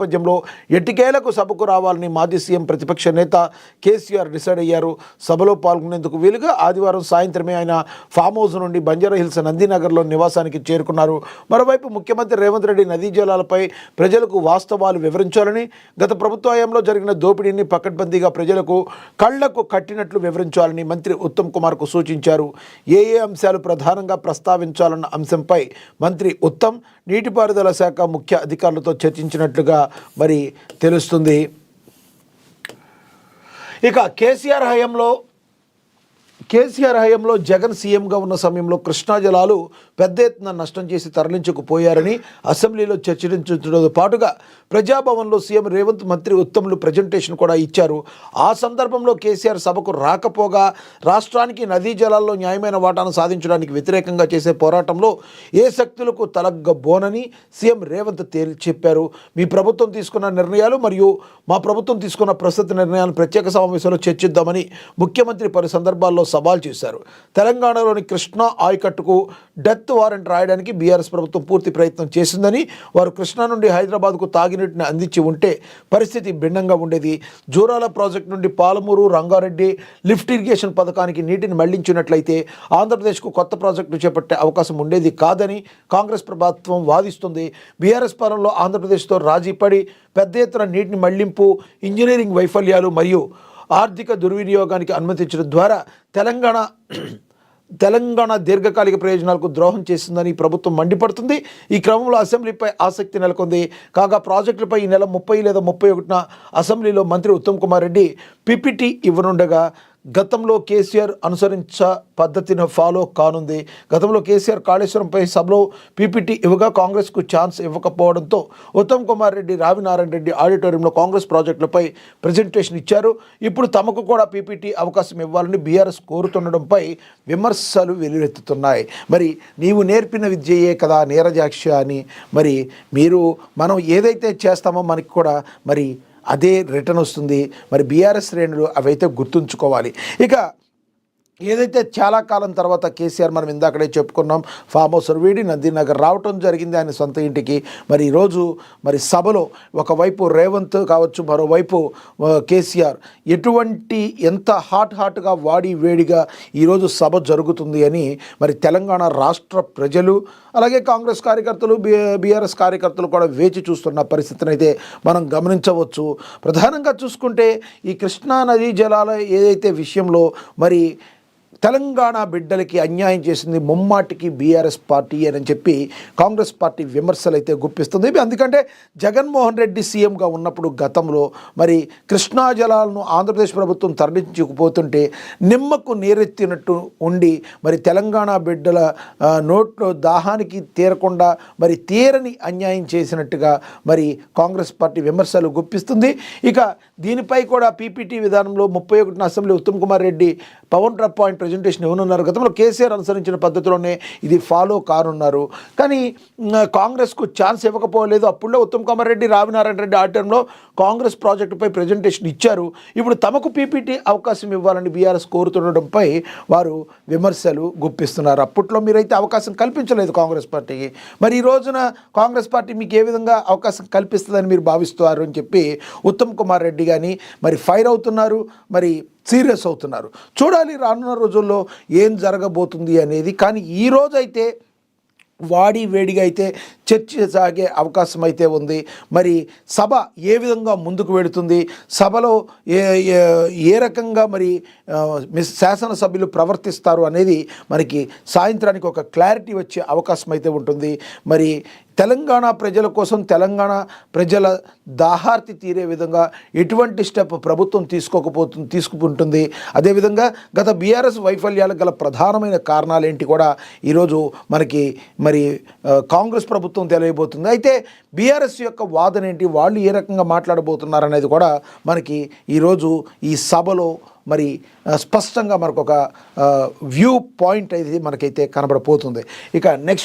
నేపథ్యంలో ఎట్టికేలకు సభకు రావాలని మాజీ సీఎం ప్రతిపక్ష నేత కేసీఆర్ డిసైడ్ అయ్యారు. సభలో పాల్గొనేందుకు వీలుగా ఆదివారం సాయంత్రమే ఆయన ఫామ్ హౌస్ నుండి బంజారాహిల్స్ నందినగర్లో నివాసానికి చేరుకున్నారు. మరోవైపు ముఖ్యమంత్రి రేవంత్ రెడ్డి నదీ జలాలపై ప్రజలకు వాస్తవాలు వివరించాలని, గత ప్రభుత్వ హయాంలో జరిగిన దోపిడీని పకడ్బందీగా ప్రజలకు కళ్లకు కట్టినట్లు వివరించాలని మంత్రి ఉత్తమ్ కుమార్కు సూచించారు. ఏ అంశాలు ప్రధానంగా ప్రస్తావించాలన్న అంశంపై మంత్రి ఉత్తమ్ నీటిపారుదల శాఖ ముఖ్య అధికారులతో చర్చించినట్లుగా మరి తెలుస్తుంది. ఇక కేసీఆర్ హయాంలో జగన్ సీఎంగా ఉన్న సమయంలో కృష్ణా జలాలు పెద్ద ఎత్తున నష్టం చేసి తరలించుకుపోయారని అసెంబ్లీలో చర్చించడంతో పాటుగా ప్రజాభవన్లో సీఎం రేవంత్, మంత్రి ఉత్తమ్లు ప్రజెంటేషన్ కూడా ఇచ్చారు. ఆ సందర్భంలో కేసీఆర్ సభకు రాకపోగా రాష్ట్రానికి నదీ జలాల్లో న్యాయమైన వాటాను సాధించడానికి వ్యతిరేకంగా చేసే పోరాటంలో ఏ శక్తులకు తలగ్గబోనని సీఎం రేవంత్ తేల్చి చెప్పారు. మీ ప్రభుత్వం తీసుకున్న నిర్ణయాలు మరియు మా ప్రభుత్వం తీసుకున్న ప్రస్తుత నిర్ణయాలను ప్రత్యేక సమావేశంలో చర్చిద్దామని ముఖ్యమంత్రి పలు సందర్భాల్లో సవాల్ చేశారు. తెలంగాణలోని కృష్ణా ఆయకట్టుకు డెత్ వారెంట్ రాయడానికి బీఆర్ఎస్ ప్రభుత్వం పూర్తి ప్రయత్నం చేసిందని, వారు కృష్ణా నుండి హైదరాబాద్కు తాగినీటిని అందించి ఉంటే పరిస్థితి భిన్నంగా ఉండేది. జూరాల ప్రాజెక్టు నుండి పాలమూరు, రంగారెడ్డి లిఫ్ట్ ఇరిగేషన్ పథకానికి నీటిని మళ్లించినట్లయితే ఆంధ్రప్రదేశ్కు కొత్త ప్రాజెక్టులు చేపట్టే అవకాశం ఉండేది కాదని కాంగ్రెస్ ప్రభుత్వం వాదిస్తుంది. బీఆర్ఎస్ పాలనలో ఆంధ్రప్రదేశ్తో రాజీ పడి పెద్ద ఎత్తున నీటిని మళ్లింపు, ఇంజనీరింగ్ వైఫల్యాలు మరియు ఆర్థిక దుర్వినియోగానికి అనుమతించడం ద్వారా తెలంగాణ దీర్ఘకాలిక ప్రయోజనాలకు ద్రోహం చేస్తుందని ప్రభుత్వం మండిపడుతుంది. ఈ క్రమంలో అసెంబ్లీపై ఆసక్తి నెలకొంది. కాగా ప్రాజెక్టులపై ఈ నెల 30 లేదా 31న అసెంబ్లీలో మంత్రి ఉత్తమ్ కుమార్ రెడ్డి పీపీటీ ఇవ్వనుండగా గతంలో కేసీఆర్ అనుసరించ పద్ధతిని ఫాలో కానుంది. గతంలో కేసీఆర్ కాళేశ్వరంపై సభలో పీపీటీ ఇవ్వగా కాంగ్రెస్కు ఛాన్స్ ఇవ్వకపోవడంతో ఉత్తమ్ కుమార్ రెడ్డి రావినారాయణ రెడ్డి ఆడిటోరియంలో కాంగ్రెస్ ప్రాజెక్టులపై ప్రజెంటేషన్ ఇచ్చారు. ఇప్పుడు తమకు కూడా పీపీటీ అవకాశం ఇవ్వాలని బీఆర్ఎస్ కోరుతుండడంపై విమర్శలు వెల్లువెత్తుతున్నాయి. మరి నీవు నేర్పిన విద్యయే కదా నీరజాక్ష అని మరి మనం ఏదైతే చేస్తామో మనకి కూడా మరి అదే రిటర్న్ వస్తుంది. మరి బీఆర్ఎస్ శ్రేణులు అవైతే గుర్తుంచుకోవాలి. ఇక ఏదైతే చాలా కాలం తర్వాత కేసీఆర్ మనం ఇందాకడే చెప్పుకున్నాం ఫామ్ హౌస్ వీడి నందినగర్ రావటం జరిగింది ఆయన సొంత ఇంటికి. మరి ఈరోజు మరి సభలో ఒకవైపు రేవంత్ కావచ్చు, మరోవైపు కేసీఆర్ ఎంత హాట్గా వాడి వేడిగా ఈరోజు సభ జరుగుతుంది అని మరి తెలంగాణ రాష్ట్ర ప్రజలు అలాగే కాంగ్రెస్ కార్యకర్తలు, బీఆర్ఎస్ కార్యకర్తలు కూడా వేచి చూస్తున్న పరిస్థితిని అయితే మనం గమనించవచ్చు. ప్రధానంగా చూసుకుంటే ఈ కృష్ణా నదీ జలాల ఏదైతే విషయంలో మరి తెలంగాణ బిడ్డలకి అన్యాయం చేసింది ముమ్మాటికి బీఆర్ఎస్ పార్టీ అని చెప్పి కాంగ్రెస్ పార్టీ విమర్శలు అయితే గుప్పిస్తుంది. ఎందుకంటే జగన్మోహన్ రెడ్డి సీఎంగా ఉన్నప్పుడు గతంలో మరి కృష్ణా జలాలను ఆంధ్రప్రదేశ్ ప్రభుత్వం తరలించుకుపోతుంటే నిమ్మకు నీరెత్తినట్టు ఉండి మరి తెలంగాణ బిడ్డల నోట్లో దాహానికి తీరకుండా మరి తీరని అన్యాయం చేసినట్టుగా మరి కాంగ్రెస్ పార్టీ విమర్శలు గుప్పిస్తుంది. ఇక దీనిపై కూడా పీపీటీ విధానంలో 31న assembly Uttam Kumar Reddy PowerPoint presentation ఇవ్వనున్నారు. గతంలో కేసీఆర్ అనుసరించిన పద్ధతిలోనే ఇది ఫాలో కానున్నారు. కానీ కాంగ్రెస్కు ఛాన్స్ ఇవ్వకపోలేదు. అప్పుడులో ఉత్తమ్ కుమార్ రెడ్డి, రావినారాయణ రెడ్డి ఆటంలో కాంగ్రెస్ ప్రాజెక్టుపై ప్రజెంటేషన్ ఇచ్చారు. ఇప్పుడు తమకు పీపీటీ అవకాశం ఇవ్వాలని బీఆర్ఎస్ కోరుతుండడంపై వారు విమర్శలు గుప్పిస్తున్నారు. అప్పట్లో మీరైతే అవకాశం కల్పించలేదు కాంగ్రెస్ పార్టీకి. మరి ఈ రోజున కాంగ్రెస్ పార్టీ మీకు ఏ విధంగా అవకాశం కల్పిస్తుందని మీరు భావిస్తున్నారు అని చెప్పి ఉత్తమ్ కుమార్ రెడ్డి కానీ మరి ఫైర్ అవుతున్నారు, మరి సీరియస్ అవుతున్నారు. చూడాలి రానున్న రోజుల్లో ఏం జరగబోతుంది అనేది. కానీ ఈరోజైతే వాడి వేడిగా అయితే చర్చ సాగే అవకాశం అయితే ఉంది. మరి సభ ఏ విధంగా ముందుకు వెళుతుంది, సభలో ఏ రకంగా మరి శాసనసభ్యులు ప్రవర్తిస్తారు అనేది మనకి సాయంత్రానికి ఒక క్లారిటీ వచ్చే అవకాశం అయితే ఉంటుంది. మరి తెలంగాణ ప్రజల కోసం, తెలంగాణ ప్రజల దాహార్తి తీరే విధంగా ఎటువంటి స్టెప్ ప్రభుత్వం తీసుకుంటుంది. అదేవిధంగా గత బీఆర్ఎస్ వైఫల్యాలకు గల ప్రధానమైన కారణాలు ఏంటి కూడా ఈరోజు మనకి మరి కాంగ్రెస్ ప్రభుత్వం తెలియబోతుంది. అయితే బీఆర్ఎస్ యొక్క వాదన ఏంటి, వాళ్ళు ఏ రకంగా మాట్లాడబోతున్నారు అనేది కూడా మనకి ఈరోజు ఈ సభలో మరి స్పష్టంగా మనకు ఒక వ్యూ పాయింట్ అయితే మనకైతే కనబడబోతుంది. ఇక నెక్స్ట్